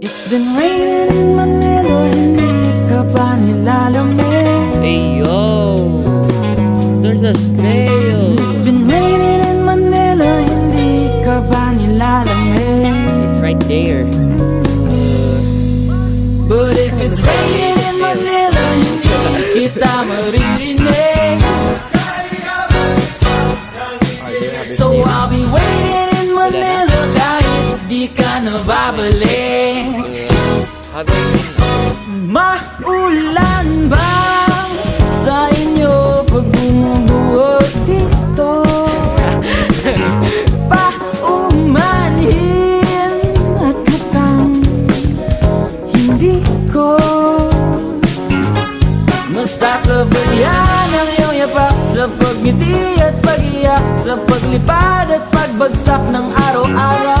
It's been raining in Manila, hindi ka ba nilalamig? Hey yo, there's a snail. It's been raining in Manila, hindi ka ba nilalamig? It's right there. But if it's raining in Manila, hindi kita maririnig. So I'll be waiting in Manila kahit di ka na babalik. Maulan ba sa inyo pag bumubuhos dito? Paumanhin at mukhang hindi ko masasabayan ang iyong yapak sa pagngiti at pag-iyak, sa paglipad at pagbagsak ng araw-araw.